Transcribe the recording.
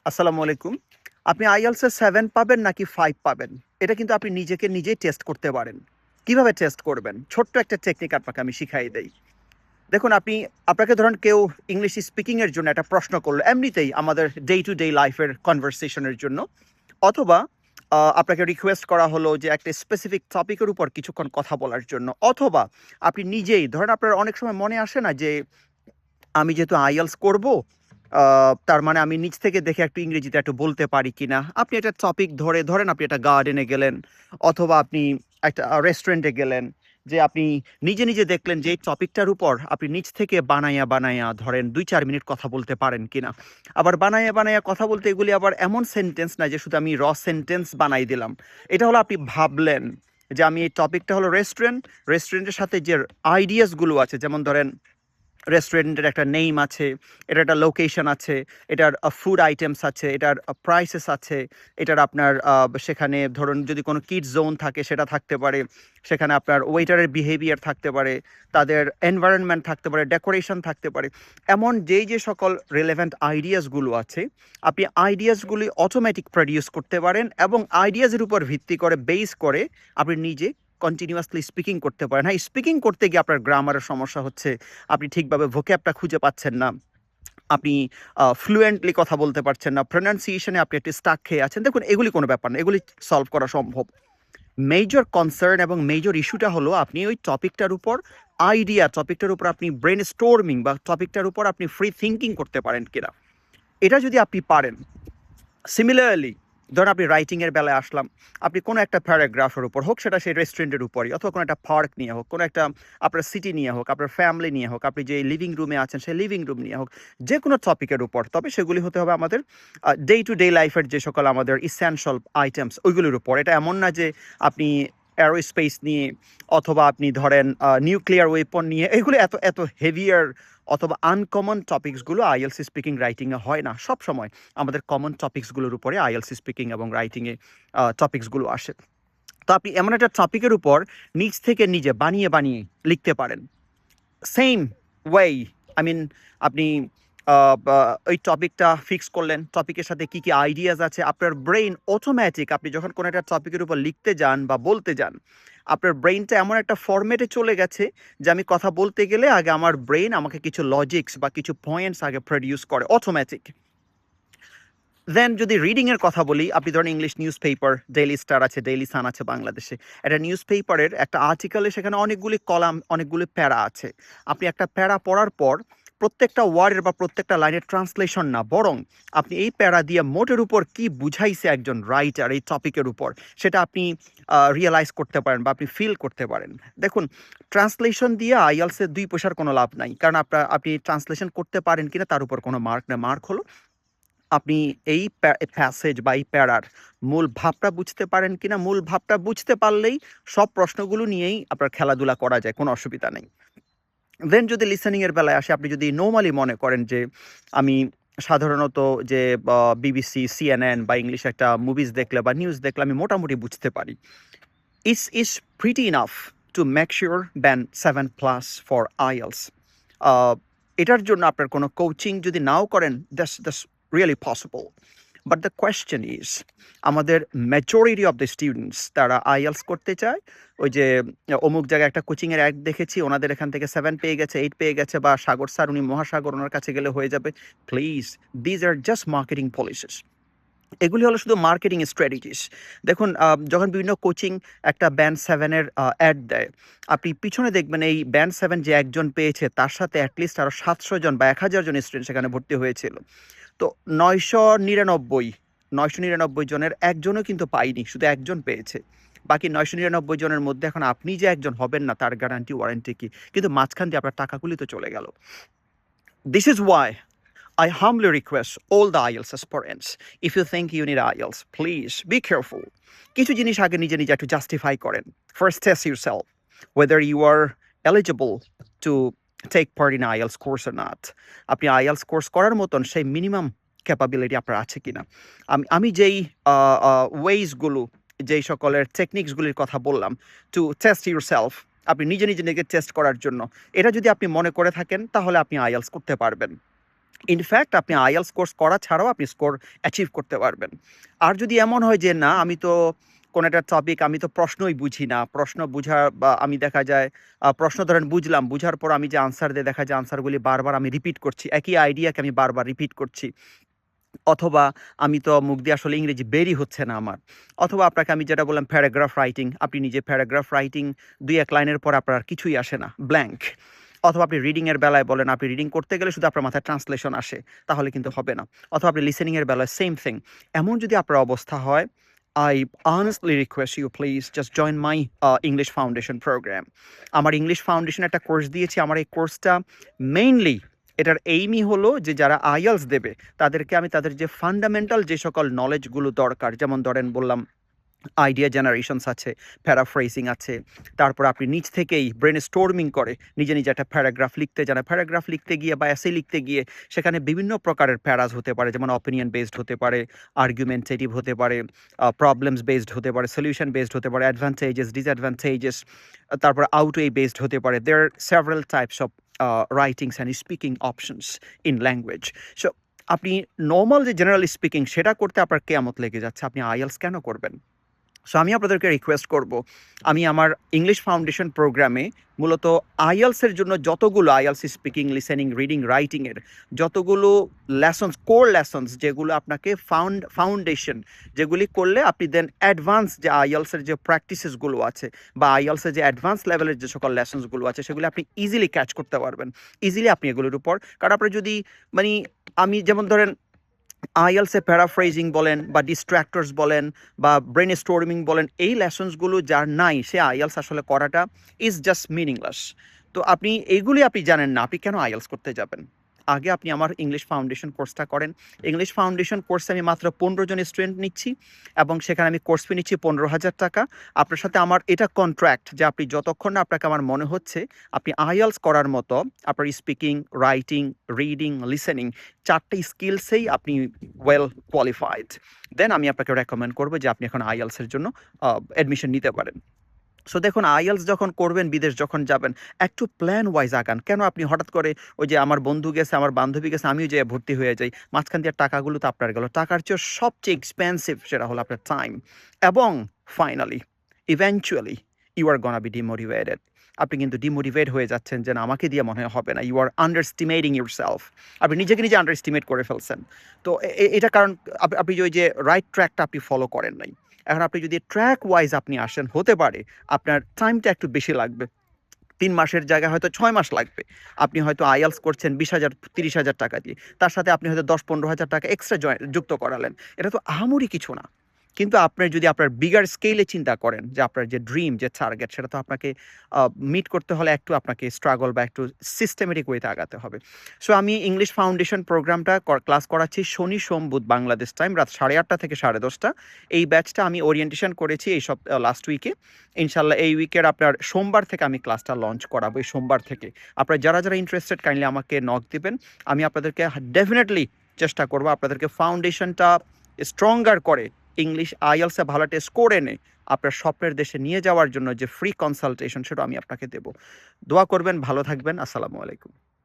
আসসালামু আলাইকুম। আপনি IELTS এ 7 পাবেন নাকি 5 পাবেন? এটা কিন্তু আপনি নিজেকে নিজেই টেস্ট করতে পারেন। কিভাবে টেস্ট করবেন? ছোট্ট একটা টেকনিক আপনাকে আমি শিখাই দেই। দেখুন আপনাকে ধরুন কেউ ইংলিশ স্পিকিং এর জন্য একটা প্রশ্ন করলো, এমনিতেই আমাদের ডে টু ডে লাইফের কনভারসেশন এর জন্য। অথবা আপনাকে রিকোয়েস্ট করা হলো যে একটা স্পেসিফিক টপিকের উপর কিছুক্ষণ কথা বলার জন্য। অথবা আপনি নিজেই ধরেন আপনার অনেক সময় মনে আসে না যে আমি যেহেতু IELTS করব, তার মানে আমি নিজ থেকে দেখে একটু ইংরেজিতে একটু বলতে পারি কিনা। আপনি একটা টপিক ধরেন আপনি একটা গার্ডেনে গেলেন, অথবা আপনি একটা রেস্টুরেন্টে গেলেন, যে আপনি নিজে, নিজে দেখলেন যে এই টপিকটার উপর আপনি নিজ থেকে বানাইয়া ধরেন ২-৪ মিনিট কথা বলতে পারেন কিনা। আবার বানাইয়া কথা বলতে এগুলি আবার এমন সেন্টেন্স না যে শুধু আমি সেন্টেন্স বানাই দিলাম। এটা হলো আপনি ভাবলেন যে আমি এই টপিকটা হলো রেস্টুরেন্টের সাথে যে আইডিয়াস গুলো আছে, যেমন ধরেন রেস্টুরেন্টের একটা নেম আছে, এটার একটা লোকেশন আছে, এটার ফুড আইটেমস আছে, এটার প্রাইসেস আছে, এটার আপনার সেখানে ধরুন যদি কোনো কিডস জোন থাকে সেটা থাকতে পারে, সেখানে আপনার ওয়েটারের বিহেভিয়ার থাকতে পারে, তাদের এনভায়রনমেন্ট থাকতে পারে, ডেকোরেশন থাকতে পারে। এমন যে সকল রিলেভেন্ট আইডিয়াসগুলো আছে, আপনি আইডিয়াসগুলি অটোমেটিক প্রডিউস করতে পারেন, এবং আইডিয়াসের উপর ভিত্তি করে বেস করে আপনি নিজে কন্টিনিউয়াসলি স্পিকিং করতে পারেন। হ্যাঁ, স্পিকিং করতে গিয়ে আপনার গ্রামারের সমস্যা হচ্ছে, আপনি ঠিকভাবে ভোক্যাবটা খুঁজে পাচ্ছেন না, আপনি ফ্লুয়েন্টলি কথা বলতে পারছেন না, প্রনাউন্সিয়েশনে আপনি একটু স্টাক খেয়ে আছেন। দেখুন, এগুলি কোনো ব্যাপার না, এগুলি সলভ করা সম্ভব। মেজর কনসার্ন এবং মেজর ইস্যুটা হলো আপনি ওই টপিকটার উপর টপিকটার উপর আপনি ব্রেন স্টোর্মিং বা টপিকটার উপর আপনি ফ্রি থিঙ্কিং করতে পারেন কিনা। এটা যদি আপনি পারেন, সিমিলারলি ধরুন আপনি রাইটিংয়ের বেলায় আসলাম, আপনি কোনো একটা প্যারাগ্রাফের উপর হোক, সেটা সেই রেস্টুরেন্টের উপরই, অথবা কোনো একটা পার্ক নিয়ে হোক, কোনো একটা আপনার সিটি নিয়ে হোক, আপনার ফ্যামিলি নিয়ে হোক, আপনি যে লিভিং রুমে আছেন সেই লিভিং রুম নিয়ে হোক, যে কোনো টপিকের উপর, তবে সেগুলি হতে হবে আমাদের ডে টু ডে লাইফের যে সকল আমাদের ইসেনশিয়াল আইটেমস ওইগুলির উপর। এটা এমন না যে আপনি অ্যারোস্পেস নিয়ে, অথবা আপনি ধরেন নিউক্লিয়ার ওয়েপন নিয়ে, এগুলো এত এত হেভিয়ার অথবা আনকমন টপিকসগুলো IELTS স্পিকিং রাইটিংয়ে হয় না। সব সময় আমাদের কমন টপিকসগুলোর উপরে IELTS স্পিকিং এবং রাইটিংয়ে টপিকসগুলো আসে। তো আপনি এমন একটা টপিকের উপর নিজ থেকে নিজে বানিয়ে লিখতে পারেন। সেম ওয়েই, আই মিন, আপনি ওই টপিকটা ফিক্স করলেন, টপিকের সাথে কি কি আইডিয়াস আছে, আপনার ব্রেইন অটোমেটিক আপনি যখন কোনো একটা টপিকের উপর লিখতে যান বা বলতে যান, আপনার ব্রেইনটা এমন একটা ফরম্যাটে চলে গেছে যে আমি কথা বলতে গেলে আগে আমার ব্রেইন আমাকে কিছু লজিক্স বা কিছু পয়েন্টস আগে প্রডিউস করে অটোমেটিক। দেন যদি রিডিংয়ের কথা বলি, আপনি ধরেন English news paper, daily star আছে, ডেইলি সান আছে বাংলাদেশে। একটা নিউজ পেপারের একটা আর্টিকেলে সেখানে অনেকগুলি কলাম, অনেকগুলি প্যারা আছে। আপনি একটা প্যারা পড়ার পর প্রত্যেকটা ওয়ার্ডের বা প্রত্যেকটা লাইনের ট্রান্সলেশন না, বরং আপনি এই প্যারা দিয়ে মোটের উপর কি বুঝাইছে একজন রাইটার এই টপিকের উপর, সেটা আপনি রিয়েলাইজ করতে পারেন বা আপনি ফিল করতে পারেন। দেখুন, ট্রান্সলেশন দিয়ে IELTS-এর ২ পয়সার কোনো লাভ নাই, কারণ আপনি ট্রান্সলেশন করতে পারেন কিনা তার উপর কোনো মার্ক না। মার্ক হলো আপনি এই প্যাসেজ বা এই প্যারার মূল ভাবটা বুঝতে পারেন কিনা। মূল ভাবটা বুঝতে পারলেই সব প্রশ্নগুলো নিয়েই আপনার খেলাধুলা করা যায়, কোনো অসুবিধা নেই। দেন যদি লিসেনিং এর বেলায় আসে, আপনি যদি নরমালি মনে করেন যে আমি সাধারণত যে BBC, CNN বা ইংলিশ একটা মুভিজ দেখলে বা নিউজ দেখলে আমি মোটামুটি বুঝতে পারি, is pretty enough to make sure band 7+ for IELTS. এটার জন্য আপনার কোনো কোচিং যদি নাও করেন, that's really possible. But the question is, আমাদের মেজরিটি অফ দ্য স্টুডেন্টস তারা IELTS করতে চায়, ওই যে অমুক জায়গায় একটা কোচিংয়ের অ্যাড দেখেছি, ওনাদের এখান থেকে 7 পেয়ে গেছে, 8 পেয়ে গেছে, বা সাগর স্যার উনি মহাসাগর, ওনার কাছে গেলে হয়ে যাবে। Please, these are just marketing policies. এগুলি হলো শুধু মার্কেটিং স্ট্র্যাটেজিস। দেখুন, যখন বিভিন্ন কোচিং একটা ব্যান্ড 7 এর অ্যাড দেয়, আপনি পিছনে দেখবেন এই ব্যান্ড 7 যে একজন পেয়েছে তার সাথে অ্যাটলিস্ট আরও 700 জন বা 1000 জন স্টুডেন্ট সেখানে ভর্তি হয়েছিল। তো 999 জনের একজনও কিন্তু পায়নি, শুধু একজন পেয়েছে। বাকি 999 জনের মধ্যে এখন আপনি যে একজন হবেন না তার গ্যারান্টি ওয়ারেন্টি কি? কিন্তু মাঝখান দিয়ে আপনার টাকাগুলি তো চলে গেল। This is Y I humbly request all the IELTS aspirants, if you think you need IELTS, please be careful. কিছু জিনিস আগে নিজে একটু জাস্টিফাই করেন। First test yourself whether you are eligible to take part in IELTS course or not. আপনি IELTS course করার মতন সেই মিনিমাম ক্যাপাবিলিটি আপনার আছে কিনা। আমি যেই ওয়েজগুলো, যেই সকলের টেকনিক্সগুলির কথা বললাম টু টেস্ট ইউরসেলফ, আপনি নিজে নিজেকে টেস্ট করার জন্য, এটা যদি আপনি মনে করে থাকেন তাহলে আপনি IELTS করতে পারবেন। ইনফ্যাক্ট আপনি আইএলস কোর্স করা ছাড়াও আপনি স্কোর অ্যাচিভ করতে পারবেন। আর যদি এমন হয় যে না আমি তো কোনো একটা টপিক আমি তো প্রশ্নই বুঝি না, প্রশ্ন বুঝা বা আমি দেখা যায় প্রশ্ন ধরেন বুঝলাম, বুঝার পর আমি যে আনসার দিয়ে দেখা যায় আনসারগুলি বারবার আমি রিপিট করছি, একই আইডিয়াকে আমি বারবার রিপিট করছি। অথবা আমি তো মুখ দিয়ে আসলে ইংরেজি বেরই হচ্ছে না আমার। অথবা আপনাকে আমি যেটা বললাম প্যারাগ্রাফ রাইটিং, আপনি নিজে প্যারাগ্রাফ রাইটিং ২-১ লাইনের পর আপনার আর কিছুই আসে না, ব্ল্যাংক। অথবা আপনি রিডিং এর বেলায় বলেন, আপনি রিডিং করতে গেলে শুধু আপনার মাথায় ট্রান্সলেশন আসে, তাহলে কিন্তু হবে না। অথবা আপনি লিসেনিং এর বেলায় সেম থিং। এমন যদি আপনার অবস্থা হয়, I honestly request you please just join my English Foundation program. আমার ইংলিশ ফাউন্ডেশন একটা কোর্স দিয়েছি। আমার এই কোর্সটা মেইনলি এটার এইমই হলো যে যারা আইএলস দেবে তাদেরকে আমি তাদের যে ফান্ডামেন্টাল যে সকল নলেজগুলো দরকার, যেমন ধরেন বললাম আইডিয়া জেনারেশনস আছে, প্যারাফ্রেজিং আছে, তারপর আপনি নিজ থেকেই ব্রেন স্টোর্মিং করে নিজে নিজে একটা প্যারাগ্রাফ লিখতে জানা, প্যারাগ্রাফ লিখতে গিয়ে বা এসে লিখতে গিয়ে সেখানে বিভিন্ন প্রকারের প্যারাজ হতে পারে, যেমন অপিনিয়ন বেসড হতে পারে, আর্গুমেন্টেটিভ হতে পারে, প্রবলেমস বেসড হতে পারে, সলিউশন বেসড হতে পারে, অ্যাডভান্টেজেস ডিসঅ্যাডভান্টেজেস, তারপর আউটওয়ে বেসড হতে পারে। There several types of writings and speaking options in language. So আপনি নর্মাল যে জেনারেল স্পিকিং সেটা করতে আপনার কেয়ামত লেগে যাচ্ছে, আপনি আইএলস কেন করবেন? সো আমি আপনাদেরকে রিকোয়েস্ট করব, আমি আমার ইংলিশ ফাউন্ডেশন প্রোগ্রামে মূলত আইএলসের জন্য যতগুলো আইএলস স্পিকিং, লিসেনিং, রিডিং, রাইটিংয়ের যতগুলো লেসন্স, কোর লেসন্স যেগুলো আপনাকে ফাউন্ডেশন, যেগুলি করলে আপনি দেন অ্যাডভান্স যে আইএলসের যে প্র্যাকটিসেসগুলো আছে বা আইএলসের যে অ্যাডভান্স লেভেলের যে সকল লেসন্সগুলো আছে সেগুলো আপনি ইজিলি ক্যাচ করতে পারবেন। ইজিলি আপনি এগুলোর উপর, কারণ আপনার যদি মানে আমি যেমন ধরেন আইএলসে প্যারাফ্রেজিং বলেন বা ডিস্ট্র্যাক্টরস বলেন বা ব্রেন স্টোর্মিং বলেন, এই লেসন্সগুলো যার নাই সে আইএলস আসলে করাটা ইজ জাস্ট মিনিংলেস। তো আপনি এইগুলি আপনি জানেন না, আপনি কেন আইএলস করতে যাবেন? আগে আপনি আমার ইংলিশ ফাউন্ডেশন কোর্সটা করেন। ইংলিশ ফাউন্ডেশন কোর্সে আমি মাত্র ১৫ জন স্টুডেন্ট নিচ্ছি এবং সেখানে আমি কোর্স ফি নিচ্ছি ১৫,০০০ টাকা। আপনার সাথে আমার এটা কন্ট্রাক্ট যে আপনি যতক্ষণ না আপনাকে আমার মনে হচ্ছে আপনি আইএলস করার মতো আপনার স্পিকিং, রাইটিং, রিডিং, লিসেনিং ৪ টা স্কিলসেই আপনি ওয়েল কোয়ালিফাইড, দেন আমি আপনাকে রেকমেন্ড করব যে আপনি এখন আইএলসের জন্য অ্যাডমিশন নিতে পারেন। সো দেখুন, আইএলস যখন করবেন, বিদেশ যখন যাবেন, একটু প্ল্যান ওয়াইজ আগান। কেন আপনি হঠাৎ করে ওই যে আমার বন্ধু গেছে, আমার বান্ধবী গেছে, আমিও যেয়ে ভর্তি হয়ে যাই, মাঝখান দিয়ে টাকাগুলো তো আপনার গেল। টাকার চেয়ে সবচেয়ে এক্সপেন্সিভ সেটা হলো আপনার টাইম। এবং finally eventually you are gonna be demotivated. আপনি কিন্তু ডিমোটিভেট হয়ে যাচ্ছেন যে না আমাকে দিয়ে মনে হয় হবে না। You are underestimating yourself. আপনি নিজেকে নিজে আন্ডার এস্টিমেট করে ফেলছেন। তো এটা কারণ আপনি যে ওই যে রাইট ট্র্যাকটা আপনি ফলো করেন নাই। এখন আপনি যদি ট্র্যাক ওয়াইজ আপনি আসেন, হতে পারে আপনার টাইমটা একটু বেশি লাগবে। ৩ মাসের জায়গায় হয়তো ৬ মাস লাগবে। আপনি হয়তো আইএলস করছেন ২০,০০০ ৩০,০০০ টাকা দিয়ে। তার সাথে আপনি হয়তো ১০-১৫,০০০ টাকা এক্সট্রা যুক্ত করালেন। এটা তো আহামরি কিছু না। কিন্তু আপনার যদি আপনার বিগার স্কেলে চিন্তা করেন যে আপনার যে ড্রিম, যে টার্গেট সেটা তো আপনাকে মিট করতে হলে একটু আপনাকে স্ট্রাগল বা একটু সিস্টেমেটিক ওয়েতে আগাতে হবে। সো আমি ইংলিশ ফাউন্ডেশন প্রোগ্রামটা ক্লাস করাচ্ছি শনি, সোম, বুধ বাংলাদেশ টাইম রাত 8:30 থেকে 10:30। এই ব্যাচটা আমি ওরিয়েন্টেশন করেছি এই লাস্ট উইকে। ইনশাল্লাহ এই উইকের আপনার সোমবার থেকে আমি ক্লাসটা লঞ্চ করাবো, এই সোমবার থেকে। আপনারা যারা যারা ইন্টারেস্টেড কাইন্ডলি আমাকে নক দিবেন। আমি আপনাদেরকে ডেফিনেটলি চেষ্টা করবো আপনাদেরকে ফাউন্ডেশনটা স্ট্রঙ্গার করে ইংলিশ আইএলসে ভালো একটা স্কোর এনে আপনার স্বপ্নের দেশে নিয়ে যাওয়ার জন্য যে ফ্রি কনসালটেশন সেটা আমি আপনাকে দেব। দোয়া করবেন, ভালো থাকবেন। আসসালামু আলাইকুম।